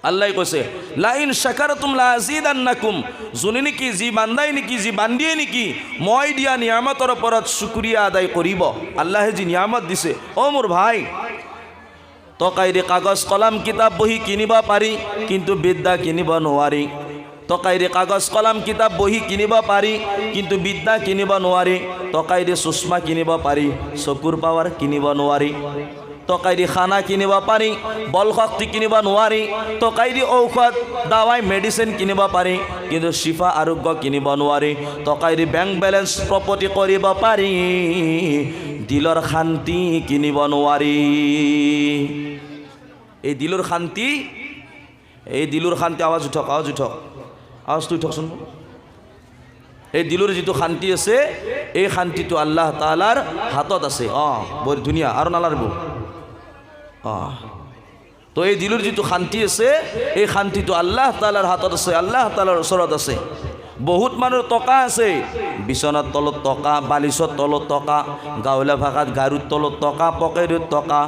আল্লাহ কৈছে লাইন শাকারতুম লাযিদান্নাকুম, যোনে নেকি যি বান্দাই নেকি যি বান্দিয়ে নেকি মই দিয়া নিয়ামতৰ ওপৰত শুকৰিয়া আদায় কৰিব। আল্লাহে যি নিয়ামত দিছে, অ মোৰ ভাই, টকাইৰে কাগজ কলম কিতাপ বহি কিনিব পাৰি, কিন্তু বিদ্যা কিনিব নোৱাৰি। টকাইৰে কাগজ কলম কিতাপ বহি কিনিব পাৰি, কিন্তু বিদ্যা কিনিব নোৱাৰি। টকাইৰে চশমা কিনিব পাৰি, চকুৰ পাৱাৰ কিনিব নোৱাৰি। টকাইৰে খানা কিনিব পাৰি, বল শক্তি কিনিব নোৱাৰি। টকাইৰে ঔষধ দাৱাই মেডিচিন কিনিব পাৰি, কিন্তু শিফা আৰোগ্য কিনিব নোৱাৰি। টকাইৰে বেংক বেলেঞ্চ প্ৰপৰ্টি কৰিব পাৰি, দিলৰ শান্তি কিনিব নোৱাৰি। এই দিলৰ শান্তি, এই দিলৰ শান্তি, আৱাজ উঠক, আৱাজ উঠক, আৱাজটো উঠকচোন। এই দিলৰ যিটো শান্তি আছে, এই শান্তিটো আল্লাহ তাআলাৰ হাতত আছে। বৰ ধুনীয়া, আৰু নালাৰিব। তো এই দিলৰ যিটো শান্তি আছে, এই শান্তিটো আল্লাহ তাআলাৰ হাতত আছে, আল্লাহ তাআলাৰ ওচৰত আছে। বহুত মানুহৰ টকা আছে, বিচনাৰ তলত টকা, বালিচৰ তলত টকা, গাঁৱলীয়া ভাষাত গাৰুৰ তলত টকা, পকেটত টকা,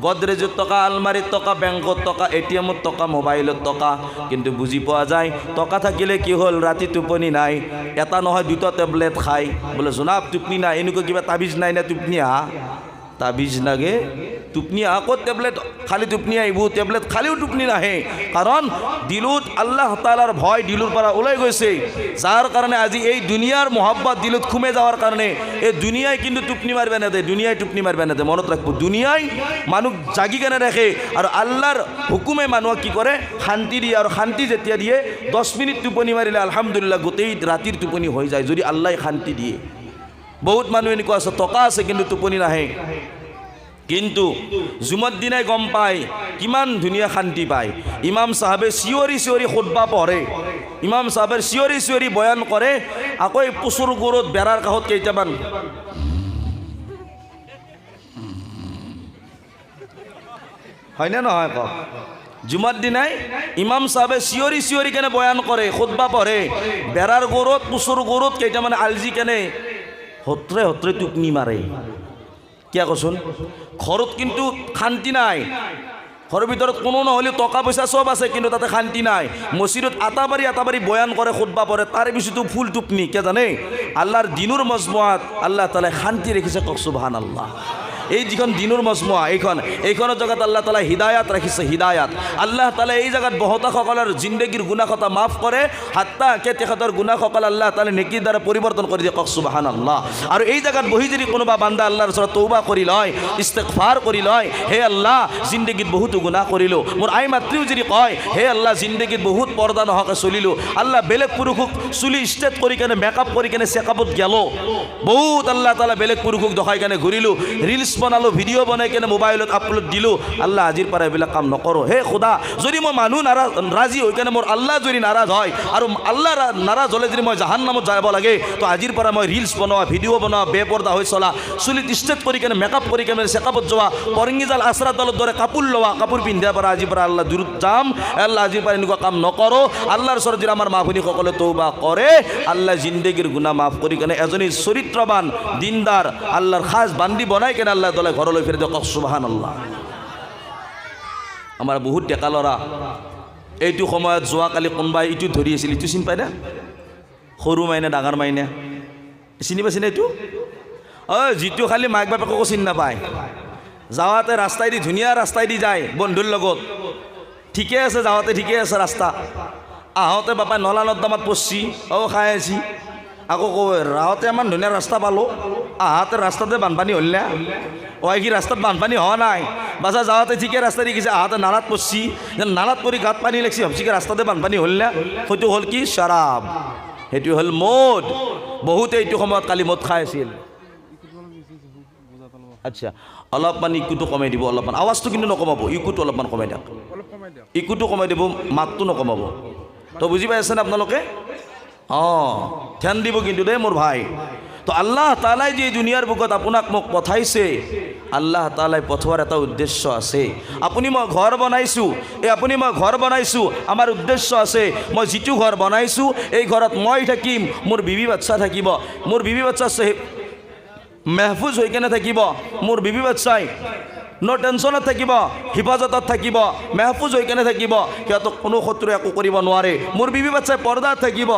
গডৰেজত টকা, আলমাৰীত টকা, বেংকত টকা, এটিএমত টকা, মোবাইলত টকা। কিন্তু বুজি পোৱা যায় টকা থাকিলে কি হ'ল, ৰাতি টোপনি নাই, এটা নহয় দুটা টেবলেট খায়। বোলে জনাব টোপনি নাই, এনেকুৱা কিবা তাবিজ নাই না টোপনি আহা? তাবিজ লাগে, টোপনি আকৌ টেবলেট খালি টোপনি আহিব, টেবলেট খালিও টোপনি নাহে। কাৰণ দিলত আল্লাহ তাআলাৰ ভয় দিলৰ পৰা ওলাই গৈছে, যাৰ কাৰণে আজি এই দুনিয়াৰ মহব্বত দিলত খুমে যাওয়ার কারণে এই দুনিয়ায় কিন্তু টোপনি মারবে না দে, দুনিয়ায় টোপনি মারবে না দে। মনত রাখবো, দুনিয়ায় মানুষ জাগি কেনে রাখে, আর আল্লাহর হুকুমে মানুহক কি করে, শান্তি দিয়ে। আর শান্তি যেতিয়া দিয়ে 10 মিনিট টোপনি মারিলে আলহামদুলিল্লাহ গোটেই রাতির টোপনি হয়ে যায়, যদি আল্লাহ শান্তি দিয়ে। বহুত মানুহ এনেকুৱা আছে, টকা আছে কিন্তু টোপনি নাহে, কিন্তু জুমত দিনাই গম পায় কিমান ধুনীয়া শান্তি পায়। ইমাম সাহেবে চিঞৰি চিঞৰি খুতবা পঢ়ে, ইমাম সাহেবেৰ চিঞৰি চিঞৰি বয়ান কৰে, আকৌ পুচুৰ গুৰত বেৰাৰ কাষত কেইটামান হয়নে নহয় কওক? জুমাৰ দিনাই ইমাম সাহেবে চিঞৰি চিঞৰি কেনে বয়ান কৰে, খুতবা পঢ়ে, বেৰাৰ গুৰত পুচুৰ গুৰত কেইটামান আলজি কেনে হত্ৰে হত্ৰে টোপনি মাৰে। কিয় কচোন? ঘৰত কিন্তু শান্তি নাই, ঘৰৰ ভিতৰত কোনো নহ'লে টকা পইচা চব আছে, কিন্তু তাতে শান্তি নাই। মছজিদত আটাবাৰী বয়ান কৰে, খুতবা পঢ়ে, তাৰে পিছতো ফুল টোপনি। কিয় জানে? আল্লাহৰ দিনৰ মজমুআত আল্লাহ তাআলাই শান্তি ৰাখিছে, কওক সুবহানাল্লাহ। এই যিখন দিনৰ মজমুআ, এইখনৰ জেগাত আল্লাহ তাআলা হিদায়াত ৰাখিছে, হিদায়াত। আল্লাহ তাআলা এই জেগাত বহুতসকলৰ জিন্দগীৰ গুনাহতা মাফ কৰে, হাত্তা কে তেখেতৰ গুনাহসকল আল্লাহ তাআলা নেকিৰ দ্বাৰা পৰিৱৰ্তন কৰি দিয়ে, কওক সুবহানাল্লাহ। আৰু এই জেগাত বহি যদি কোনোবা বান্দা আল্লাহৰ ওচৰত তৌবা কৰি লয়, ইস্তিগফাৰ কৰি লয়, হে আল্লাহ জিন্দগীত বহুতো গুনাহ কৰিলোঁ, মোৰ আই মাতৃও যদি কয়, হে আল্লাহ জিন্দগীত বহুত পৰ্দা নোহোৱাকৈ চলিলোঁ, আল্লাহ বেলেগ পুৰুষক চুলি ষ্টেট কৰি কেনে মেকআপ কৰি কেনে চেকআপত গেলো, বহুত আল্লাহ তাআলা বেলেগ পুৰুষক দেখাই কেনে ঘূৰিলোঁ, ৰিলছ বনালোঁ, ভিডিঅ' বনাই কেনে মোবাইলত আপলোড দিলোঁ। আল্লাহ আজিৰ পৰা এইবিলাক কাম নকৰোঁ। হে খুদা, যদি মই মানুহ ৰাজি হৈ কেনে মোৰ আল্লাহ যদি নাৰাজ হয়, আৰু আল্লাহ নাৰাজ হ'লে যদি মই জাহান্নামত যাব লাগে, তো আজিৰ পৰা মই ৰিলছ বনোৱা, ভিডিঅ' বনোৱা, বেপৰ্দা হৈ চলা, চুলিত ষ্টেট কৰি কেনে মেকআপ কৰি কেনে চেকআপত যোৱা, পৰঙিজাল আশ্ৰাদালৰ দৰে কাপোৰ লোৱা, কাপোৰ পিন্ধাৰ পৰা আজিৰ পৰা আল্লাহ দূৰত যাম। আল্লাহ আজিৰ পৰা এনেকুৱা কাম নকৰোঁ। আল্লাহৰ ওচৰত যদি আমাৰ মা ভনীসকলে তৌবা কৰে, আল্লাহ জিন্দগীৰ গুনাহ মাফ কৰি কেনে এজনী চৰিত্ৰবান দিনদাৰ আল্লাহৰ খাজ বান্দি বনাই কেনে আল্লাহ তাআলা ঘৰলৈ ফিৰে দিয়ক, সুবহানাল্লাহ। আমাৰ বহুত ডেকা ল'ৰা এইটো সময়ত, যোৱাকালি কোনোবাই ইটো ধৰি আছিল, ইটো চিনি পায় না? সৰু মাইনা ডাঙৰ মাইনা চিনি পাইছে না? এইটো যিটো খালি মাক বাপেককো চিনি নাপায়, যাওঁতে ৰাস্তাই দি, ধুনীয়া ৰাস্তাই দি যায় বন্ধুৰ লগত, ঠিকে আছে, যাওঁতে ঠিকে আছে ৰাস্তা, আহোঁতে বাপাই নলা নৰ্দমাত পৰছি, খাই আছি, আকৌ কয় ৰাওঁতে ইমান ধুনীয়া ৰাস্তা পালোঁ, আহাতে ৰাস্তাতে বানপানী হ'ল না? কি ৰাস্তাত বানপানী হোৱা নাই, বাছা যাওঁতে ঠিকে ৰাস্তা দেখিছে, আহাতে নালাত পৰছি, নালাত পৰি গাত পানী লাগিছে, ভাবছি ৰাস্তাতে বানপানী হ'ল না? সেইটো হ'ল কি? চাৰাব, সেইটো হ'ল মদ। বহুতে এইটো সময়ত কালি মদ খাই আছিল। আচ্ছা, অলপমান ইকুটো কমাই দিব, অলপমান আৱাজটো কিন্তু নকমাব, ইকুটো অলপমান কমাই দিয়ক, ইকুটো কমাই দিব, মাতটো নকমাব। তো বুজি পাই আছেনে আপোনালোকে? ধ্যান দিব কিন্তু দেই মোৰ ভাই। তো আল্লাহ তাআলাই যে দুনিয়াৰ বুকত আপোনাক মোক পঠাইছে, আল্লাহ তাআলাই পঠোৱাৰ এটা উদ্দেশ্য আছে। আপুনি মই ঘৰ বনাইছোঁ, আপুনি মই ঘৰ বনাইছোঁ, আমাৰ উদ্দেশ্য আছে। মই যিটো ঘৰ বনাইছোঁ, এই ঘৰত মই থাকিম, মোৰ বিবি বাচ্চা থাকিব, মোৰ বিবি বাচ্চা মেহফুজ হৈ কেনে থাকিব, মোৰ বিবি বাচ্চাই টেনশ্যনত থাকিব, হিফাজতত থাকিব, মেহফুজ হৈ কেনে থাকিব, সিহঁতক কোনো শত্ৰুৱে একো কৰিব নোৱাৰে। মোৰ বিবি বাচ্চাই পৰ্দাত থাকিব,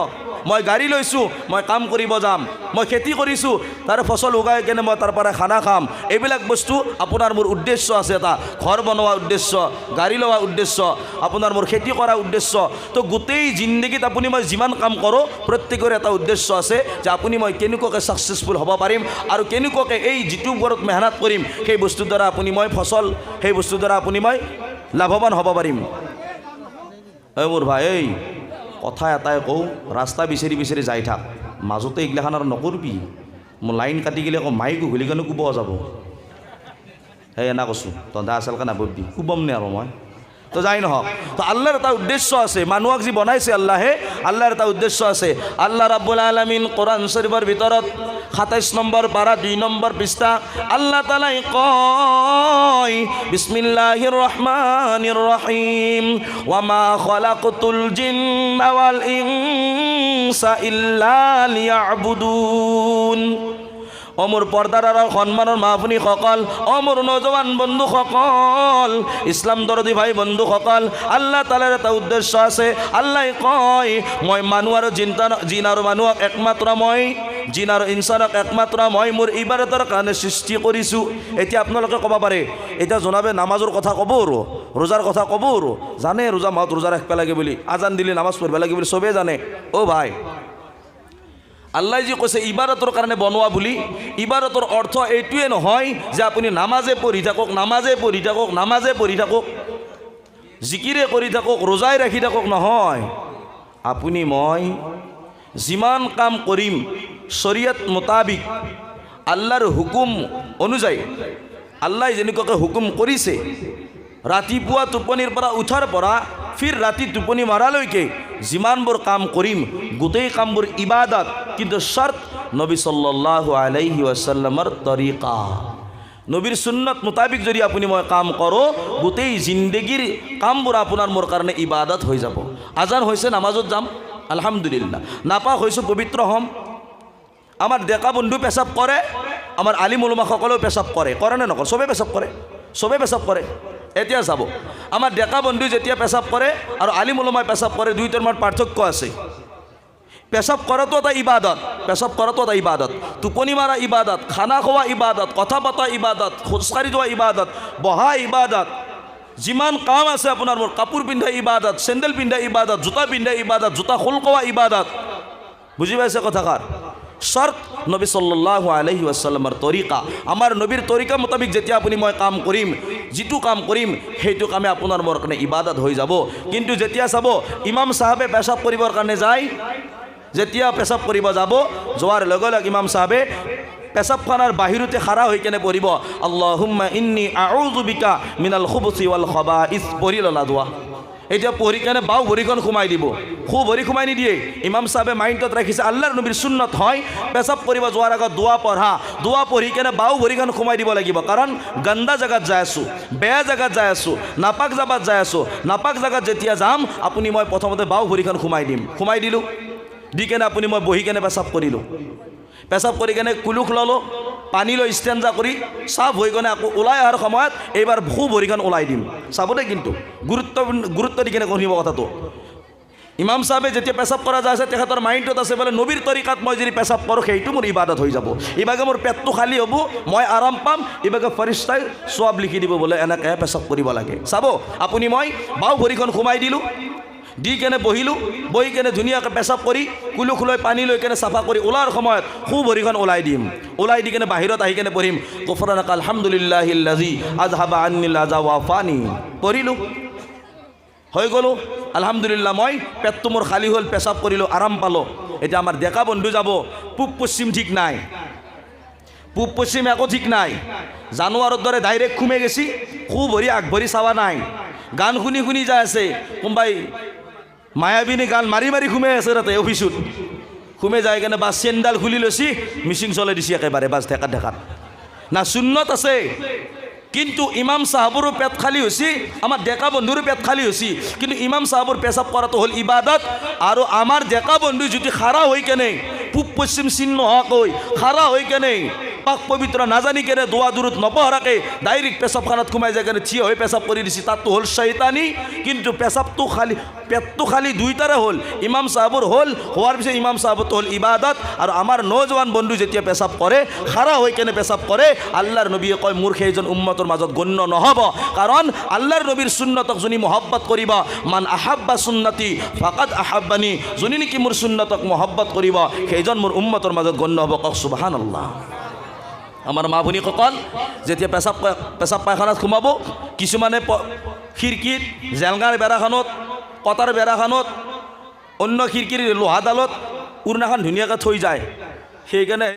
মই গাড়ী লৈছোঁ, মই কাম কৰিব যাম, মই খেতি কৰিছোঁ, তাৰ ফচল উগাই কেনে মই তাৰ পৰা খানা খাম। এইবিলাক বস্তু আপোনাৰ মোৰ উদ্দেশ্য আছে, এটা ঘৰ বনোৱা উদ্দেশ্য, গাড়ী লোৱা উদ্দেশ্য, আপোনাৰ মোৰ খেতি কৰা উদ্দেশ্য। তো গোটেই জিন্দগীত আপুনি মই যিমান কাম কৰোঁ প্ৰত্যেকৰে এটা উদ্দেশ্য আছে যে আপুনি মই কেনেকুৱাকৈ ছাকচেছফুল হ'ব পাৰিম আৰু কেনেকুৱাকৈ এই যিটো ওপৰত মেহনত কৰিম সেই বস্তুৰ দ্বাৰা আপুনি মই ফচল, সেই বস্তুৰ দ্বাৰা আপুনি মই লাভৱান হ'ব পাৰিম। এই মোৰ ভাই, এই কথা এটাই কওঁ, ৰাস্তা বিচাৰি বিচাৰি যাই থাক, মাজতে এইগিলাখান আৰু নকৰবি। মোৰ লাইন কাটি গ'লে আকৌ মাইকো ঘূলি কেনে কোব যাব। সেই এনা কৈছোঁ, তহঁতে আচলকৈ নাভাবি কোবম নে আৰু মই। তো যাই নহওক, তো আল্লাহৰ এটা উদ্দেশ্য আছে, মানুহক যি বনাইছে আল্লাহে, আল্লাহৰ এটা উদ্দেশ্য আছে। আল্লাহ ৰাব্বুল আলামিন কোৰআন শৰীফৰ ভিতৰত ২৭ নম্বৰ পাৰা ২ নম্বৰ পৃষ্ঠা আল্লাহ তাআলাই কয়, বিসমিল্লাহিৰ ৰহমানিৰ ৰহিম, ওয়া মা খলাকতুল জিন্না ওয়াল ইনসা ইল্লা লিয়াবুদুন। অমর পর্দার আর সন্মানের মাহফুনি সকল, অমর নজওয়ান বন্ধু সকল, ইসলাম দরদি ভাই বন্ধু সকল, আল্লাহ তাআলার এটা উদ্দেশ্য আছে। আল্লাহ কয়, মই মানুহ আৰু জিন আৰু মানুহক একমাত্ৰ মই, জিন আৰু ইনচানক একমাত্ৰ মই মোৰ ইবাদতৰ কাৰণে সৃষ্টি কৰিছোঁ। এতিয়া আপোনালোকে ক'ব পাৰে, এতিয়া জনাবে নামাজৰ কথা ক'ব আৰু ৰোজাৰ কথা ক'ব আৰু জানে ৰোজা মাহত ৰোজা ৰাখিব লাগে বুলি, আজান দিলে নামাজ পঢ়িব লাগে বুলি চবেই জানে। অ' ভাই, আল্লাহ যি কৈছে ইবাদতৰ কাৰণে বনোৱা বুলি, ইবাদতৰ অৰ্থ এইটোৱে নহয় যে আপুনি নামাজে পঢ়ি থাকক, নামাজে পঢ়ি থাকক, নামাজে পঢ়ি থাকক, জিকিৰে কৰি থাকক, ৰোজাই ৰাখি থাকক, নহয়। আপুনি মই যিমান কাম কৰিম শৰীয়ত মোতাবিক, আল্লাহৰ হুকুম অনুযায়ী, আল্লাহ যেনেকুৱাকৈ হুকুম কৰিছে, ৰাতিপুৱা টোপনিৰ পৰা উঠাৰ পৰা ফিৰ ৰাতি টোপনি মাৰালৈকে যিমানবোৰ কাম কৰিম গোটেই কামবোৰ ইবাদত, কিন্তু শৰ্ত নবী সাল্লাল্লাহু আলাইহি ওয়াসাল্লামৰ তৰিকা, নবীৰ সুন্নত মোতাবিক যদি আপুনি মই কাম কৰোঁ, গোটেই জিন্দগীৰ কামবোৰ আপোনাৰ মোৰ কাৰণে ইবাদত হৈ যাব। আজান হৈছে, নামাজত যাম, আলহামদুলিল্লাহ। নাপাক হৈছোঁ, পবিত্ৰ হ'ম। আমাৰ ডেকা বন্ধু পেচাব কৰে, আমাৰ আলিম উলামাসকলেও পেচাব কৰে, কৰে নে নকৰে? চবেই পেচাব কৰে, চবেই পেচাব কৰে। এতিয়া চাব, আমাৰ ডেকা বন্ধু যেতিয়া পেচাব কৰে আৰু আলিম উলামাই পেচাব কৰে, দুয়োটাৰ মাজত পাৰ্থক্য আছে। পেচাব কৰাটো এটা ইবাদত, পেচাব কৰাটো এটা ইবাদত, টোপনি মাৰা ইবাদত, খানা খোৱা ইবাদত, কথা পতা ইবাদত, খোজকাঢ়ি যোৱা ইবাদত, বহা ইবাদত, যিমান কাম আছে আপোনাৰ মোৰ, কাপোৰ পিন্ধা ইবাদত, চেণ্ডেল পিন্ধা ইবাদত, জোতা পিন্ধা ইবাদত, জোতা খোলকোৱা ইবাদত। বুজি পাইছে কথাষাৰ? শৰ্ত নবী সাল্লাল্লাহু আলাইহি ওয়াসাল্লামৰ তৰিকা, আমাৰ নবীৰ তৰিকা মোতাবিক যেতিয়া আপুনি মই কাম কৰিম, যিটো কাম কৰিম সেইটো কামে আপোনাৰ মোৰ কাৰণে ইবাদত হৈ যাব। কিন্তু যেতিয়া চাব ইমাম চাহাবে পেচাব কৰিবৰ কাৰণে যায়, যেতিয়া পেচাব কৰিব যাব, যোৱাৰ লগে লগে ইমাম চাহাবে পেচাবখানাৰ বাহিৰতে খাৰা হৈ কেনে পঢ়িব, আল্লাহুম্মা ইন্নী আউযু বিকা মিনাল খুবুছি ওয়াল খাবাইছ, পঢ়ি ল'লা দোৱা। এতিয়া পঢ়ি কেনে বাও ভৰিখন সোমাই দিব, সু ভৰি সোমাই নিদিয়ে। ইমাম চাহাবে মাইণ্ডত ৰাখিছে আল্লাহৰ নবীৰ সুন্নত হয় পেচাব কৰিব যোৱাৰ আগত দোৱা পঢ়া, দোৱা পঢ়ি কেনে বাও ভৰিখন সোমাই দিব লাগিব। কাৰণ গন্দা জেগাত যাই আছোঁ, বেয়া জেগাত যাই আছোঁ, নাপাক জাগাত যাই আছোঁ, নাপাক জেগাত যেতিয়া যাম আপুনি মই প্ৰথমতে বাও ভৰিখন সোমাই দিম। সোমাই দিলোঁ, দি কেনে আপুনি মই বহি কেনে পেচাব কৰিলোঁ, পেচাব কৰি কেনে কুলুখ ল'লোঁ, পানী লৈ ষ্টেঞ্জা কৰি চাফ হৈ কেনে আকৌ ওলাই অহাৰ সময়ত এইবাৰ সু ভৰিখন ওলাই দিম। চাব দেই, কিন্তু গুৰুত্ব দি কেনে শুনিব কথাটো। ইমাম চাহাবে যেতিয়া পেচাব কৰা যায় আছে, তেখেতৰ মাইণ্ডত আছে বোলে নবীৰ তৰিকাত মই যদি পেচাব কৰোঁ সেইটো মোৰ ইবাদত হৈ যাব, ইভাগে মোৰ পেটটো খালী হ'ব, মই আৰাম পাম, ইভাগে ফৰিস্তাই চোৱাব লিখি দিব বোলে এনেকৈ পেচাব কৰিব লাগে। চাব, আপুনি মই বাও ভৰিখন সোমাই দিলোঁ, দি কেনে বহিলোঁ, বহি কেনে ধুনীয়াকৈ পেচাব কৰি কুলুখ লৈ পানী লৈ কেনে চাফা কৰি ওলোৱাৰ সময়ত সু ভৰিখন ওলাই দিম, ওলাই দি কেনে বাহিৰত আহি কেনে পঢ়িম, গুফৰানাকা আলহামদুলিল্লাহিল্লাযী আযহাবা আন্নিল আযা ওয়াফানি, পঢ়িলোঁ, হৈ গ'লোঁ, আলহামদুলিল্লাহ, মই পেটটো মোৰ খালী হ'ল, পেচাব কৰিলোঁ, আৰাম পালোঁ। এতিয়া আমাৰ ডেকা বন্ধু যাব, পূব পশ্চিম ঠিক নাই, পূব পশ্চিম একো ঠিক নাই, জানুৱাৰৰ দৰে ডাইৰেক্ট খুমে গেছি, সু ভৰি আগ ভৰি চাৱা নাই, গান শুনি শুনি যাই আছে, কোনোবাই মায়াবিনী গান মাৰি মাৰি সোমাই আছে তাতে অফিচত, সোমাই যায় কেনে বাছ চেইনডাল খুলি লৈছি, মিচিং চলাই দিছে একেবাৰে বাছ ঢেকাত ঢেকাত। না সুন্নত আছে, কিন্তু ইমাম চাহাবৰো পেট খালী হৈছে, আমাৰ ডেকা বন্ধুৰো পেট খালী হৈছে, কিন্তু ইমাম চাহাবৰ পেচাব কৰাটো হ'ল ইবাদত। আৰু আমাৰ ডেকা বন্ধু যদি খাৰা হৈ কেনে পূব পশ্চিম চিন নোহোৱাকৈ খাৰা হৈ কেনে পাক পবিত্র না জানি কেনে দোয়া দুরুদ নপহরাকে ডাইরেক্ট পেশাবখানাত ঘুমাই যায় কেন থিয় হয়ে পেশাব করে দিছি তার তো হল শয়তানি কিন্তু পেশাব তো খালি পেট তো খালি দুইটারে হল ইমাম সাহেবর হল হওয়ার পিছনে ইমাম সাহেব তো হল ইবাদত আর আমার নজওয়ান বন্ধু যেতিয়া পেশাব করে খারা হয়ে কেনে পেশাব করে আল্লাহর নবী কয় মূর্খ এইজন উম্মতৰ মাজত গণ্য নহব কারণ আল্লাহর নবীর সুন্নতক যিনি মহব্বত করিব মান আহাব্বা সুন্নতি ফাকাদ আহাব্বানি যিনি নেকি মোর সুন্নতক মহব্বত করিব সেইজন মোর উম্মতৰ মাজত গণ্য হব কক সুবহানাল্লাহ আমাৰ মা ভনীসকল যেতিয়া পেশাব পায়খানাত সোমাব কিছুমানে খিড়কিত জেলগাৰ বেৰাখনত কটাৰ বেৰাখনত অন্য খিড়কিৰ লোহাডালত উৰণাখন ধুনীয়াকৈ থৈ যায় সেইকাৰণে